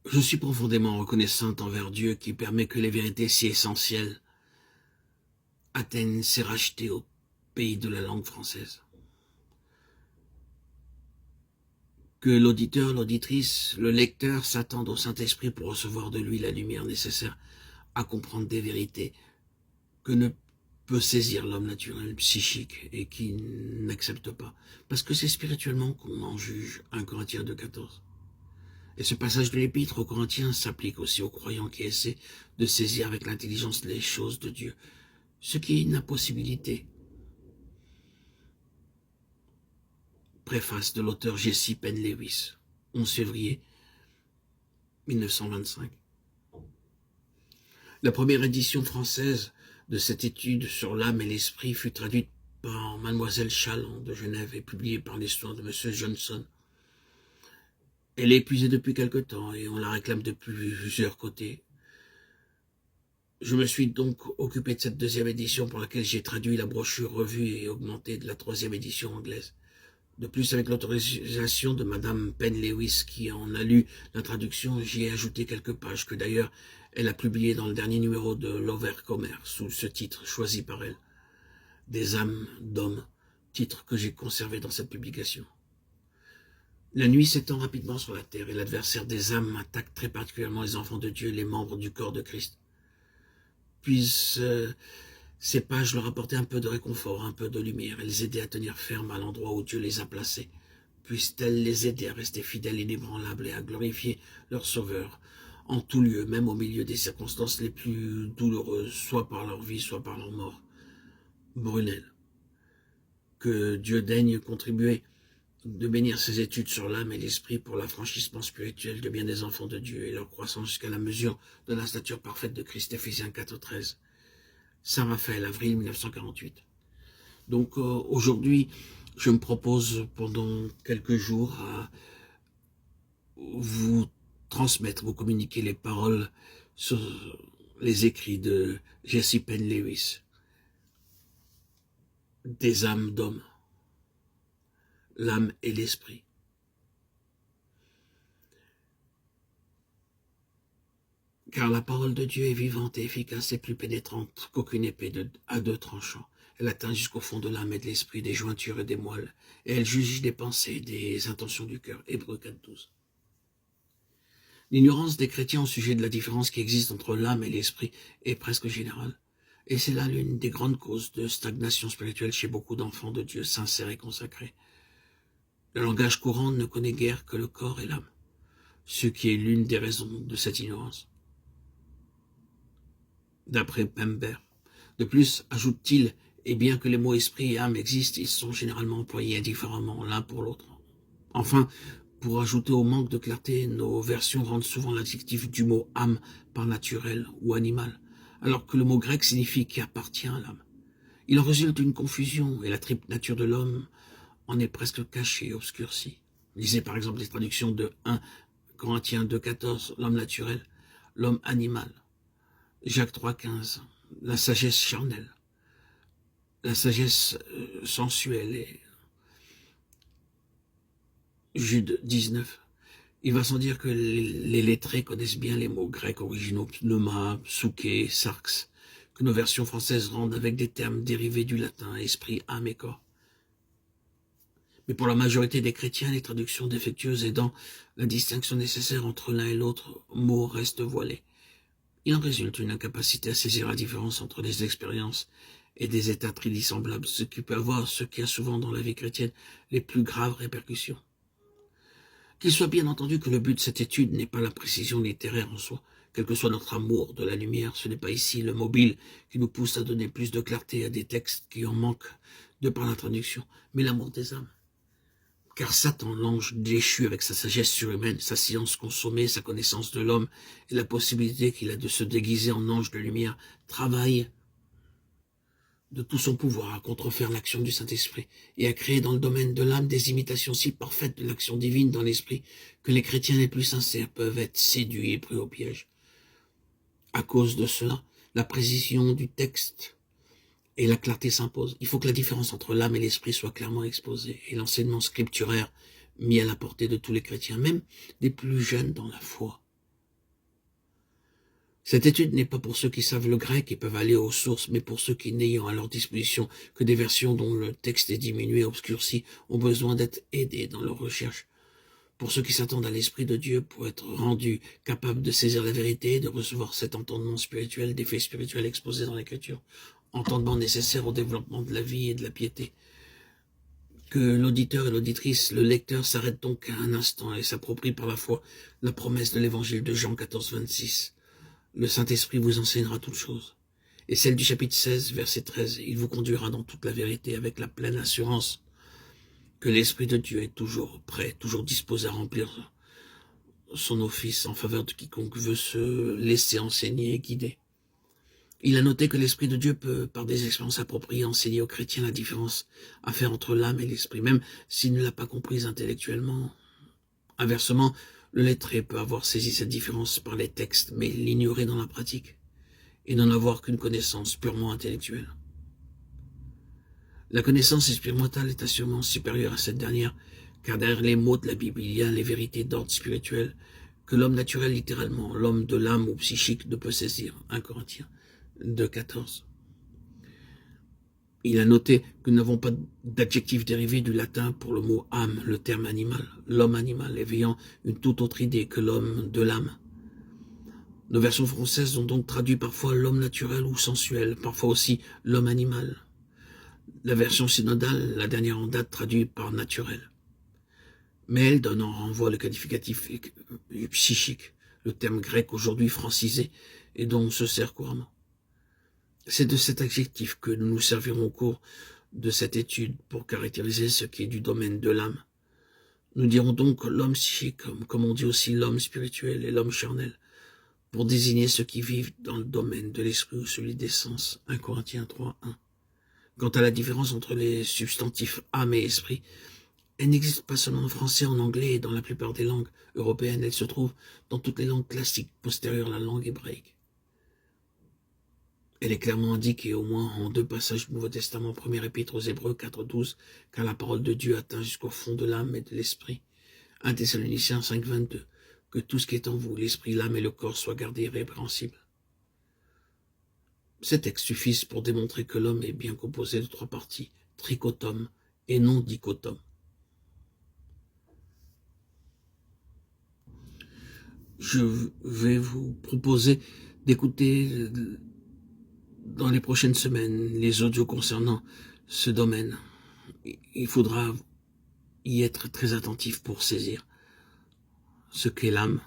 Je suis profondément reconnaissante envers Dieu qui permet que les vérités si essentielles atteignent ses rachetés au pays de la langue française. Que l'auditeur, l'auditrice, le lecteur s'attendent au Saint-Esprit pour recevoir de lui la lumière nécessaire à comprendre des vérités que ne peut saisir l'homme naturel, psychique, et qui n'accepte pas. Parce que c'est spirituellement qu'on en juge. 1 Corinthiens 2,14. Et ce passage de l'Épître aux Corinthiens s'applique aussi aux croyants qui essaient de saisir avec l'intelligence les choses de Dieu, ce qui est une impossibilité. Préface de l'auteur Jesse Penn-Lewis, 11 février 1925. La première édition française de cette étude sur l'âme et l'esprit fut traduite par Mademoiselle Chalon de Genève et publiée par l'histoire de M. Johnson. Elle est épuisée depuis quelque temps et on la réclame depuis plusieurs côtés. Je me suis donc occupé de cette deuxième édition pour laquelle j'ai traduit la brochure revue et augmentée de la troisième édition anglaise. De plus, avec l'autorisation de Madame Penn-Lewis qui en a lu la traduction, j'y ai ajouté quelques pages que d'ailleurs elle a publiées dans le dernier numéro de l'Overcomer sous ce titre choisi par elle. Des âmes d'hommes, titre que j'ai conservé dans cette publication. La nuit s'étend rapidement sur la terre et l'adversaire des âmes attaque très particulièrement les enfants de Dieu, les membres du corps de Christ. Puissent ces pages leur apporter un peu de réconfort, un peu de lumière, et les aider à tenir ferme à l'endroit où Dieu les a placés. Puissent-elles les aider à rester fidèles et inébranlables et à glorifier leur Sauveur en tout lieu, même au milieu des circonstances les plus douloureuses, soit par leur vie, soit par leur mort. Brunel. Que Dieu daigne contribuer de bénir ses études sur l'âme et l'esprit pour l'affranchissement spirituel de bien des enfants de Dieu et leur croissance jusqu'à la mesure de la stature parfaite de Christ, Éphésiens 4,13. Saint-Raphaël, avril 1948. Donc aujourd'hui, je me propose pendant quelques jours à vous transmettre, vous communiquer les paroles sur les écrits de Jesse Penn-Lewis. Des âmes d'hommes, l'âme et l'esprit. Car la parole de Dieu est vivante et efficace et plus pénétrante qu'aucune épée à deux tranchants. Elle atteint jusqu'au fond de l'âme et de l'esprit, des jointures et des moelles, et elle juge des pensées, des intentions du cœur. Hébreux 4,12. L'ignorance des chrétiens au sujet de la différence qui existe entre l'âme et l'esprit est presque générale. Et c'est là l'une des grandes causes de stagnation spirituelle chez beaucoup d'enfants de Dieu sincères et consacrés. Le langage courant ne connaît guère que le corps et l'âme, ce qui est l'une des raisons de cette ignorance. D'après Pember. De plus, ajoute-t-il, et bien que les mots esprit et âme existent, ils sont généralement employés indifféremment l'un pour l'autre. Enfin, pour ajouter au manque de clarté, nos versions rendent souvent l'adjectif du mot âme par naturel ou animal, alors que le mot grec signifie qui appartient à l'âme. Il en résulte une confusion et la triple nature de l'homme en est presque cachée, obscurcie. Lisez par exemple les traductions de 1 Corinthiens 2,14, l'homme naturel, l'homme animal. Jacques 3,15, la sagesse charnelle, la sagesse sensuelle et Jude 19. Il va sans dire que les lettrés connaissent bien les mots grecs originaux pneuma, psuché, sarx, que nos versions françaises rendent avec des termes dérivés du latin, esprit, âme et corps. Mais pour la majorité des chrétiens, les traductions défectueuses aidant la distinction nécessaire entre l'un et l'autre mot restent voilées. Il en résulte une incapacité à saisir la différence entre les expériences et des états très dissemblables, ce qui peut avoir, ce qui a souvent dans la vie chrétienne, les plus graves répercussions. Qu'il soit bien entendu que le but de cette étude n'est pas la précision littéraire en soi. Quel que soit notre amour de la lumière, ce n'est pas ici le mobile qui nous pousse à donner plus de clarté à des textes qui en manquent de par la traduction, mais l'amour des âmes. Car Satan, l'ange déchu avec sa sagesse surhumaine, sa science consommée, sa connaissance de l'homme et la possibilité qu'il a de se déguiser en ange de lumière, travaille de tout son pouvoir à contrefaire l'action du Saint-Esprit et à créer dans le domaine de l'âme des imitations si parfaites de l'action divine dans l'esprit que les chrétiens les plus sincères peuvent être séduits et pris au piège. À cause de cela, la précision du texte et la clarté s'imposent. Il faut que la différence entre l'âme et l'esprit soit clairement exposée et l'enseignement scripturaire mis à la portée de tous les chrétiens, même des plus jeunes dans la foi. Cette étude n'est pas pour ceux qui savent le grec et peuvent aller aux sources, mais pour ceux qui, n'ayant à leur disposition que des versions dont le texte est diminué, obscurci, ont besoin d'être aidés dans leurs recherches. Pour ceux qui s'attendent à l'Esprit de Dieu pour être rendus capables de saisir la vérité, de recevoir cet entendement spirituel, des faits spirituels exposés dans l'Écriture, entendement nécessaire au développement de la vie et de la piété. Que l'auditeur et l'auditrice, le lecteur s'arrête donc un instant et s'approprie par la foi la promesse de l'Évangile de Jean 14, 26. Le Saint-Esprit vous enseignera toutes choses. Et celle du chapitre 16, verset 13, il vous conduira dans toute la vérité avec la pleine assurance que l'Esprit de Dieu est toujours prêt, toujours disposé à remplir son office en faveur de quiconque veut se laisser enseigner et guider. Il a noté que l'Esprit de Dieu peut, par des expériences appropriées, enseigner aux chrétiens la différence à faire entre l'âme et l'esprit, même s'il ne l'a pas comprise intellectuellement. Inversement, le lettré peut avoir saisi cette différence par les textes, mais l'ignorer dans la pratique, et n'en avoir qu'une connaissance purement intellectuelle. La connaissance expérimentale est assurément supérieure à cette dernière, car derrière les mots de la Bible, il y a les vérités d'ordre spirituel que l'homme naturel, littéralement, l'homme de l'âme ou psychique, ne peut saisir. 1 Corinthiens 2,14. Il a noté que nous n'avons pas d'adjectif dérivé du latin pour le mot âme, le terme animal, l'homme animal, éveillant une toute autre idée que l'homme de l'âme. Nos versions françaises ont donc traduit parfois l'homme naturel ou sensuel, parfois aussi l'homme animal. La version synodale, la dernière en date, traduit par naturel. Mais elle donne en renvoi le qualificatif psychique, le terme grec aujourd'hui francisé et dont on se sert couramment. C'est de cet adjectif que nous nous servirons au cours de cette étude pour caractériser ce qui est du domaine de l'âme. Nous dirons donc l'homme psychique, comme on dit aussi l'homme spirituel et l'homme charnel, pour désigner ceux qui vivent dans le domaine de l'esprit ou celui des sens. 1 Corinthiens 3, 1. Quant à la différence entre les substantifs âme et esprit, elle n'existe pas seulement en français, en anglais et dans la plupart des langues européennes, elle se trouve dans toutes les langues classiques postérieures à la langue hébraïque. Elle est clairement indiquée au moins en 2 passages du Nouveau Testament, 1er épître aux Hébreux 4.12, car la parole de Dieu atteint jusqu'au fond de l'âme et de l'esprit. 1 Thessaloniciens 5.22, que tout ce qui est en vous, l'esprit, l'âme et le corps, soit gardé irrépréhensible. Ces textes suffisent pour démontrer que l'homme est bien composé de 3 parties, trichotomes et non dichotomes. Je vais vous proposer d'écouter dans les prochaines semaines les audios concernant ce domaine. Il faudra y être très attentif pour saisir ce qu'est l'âme,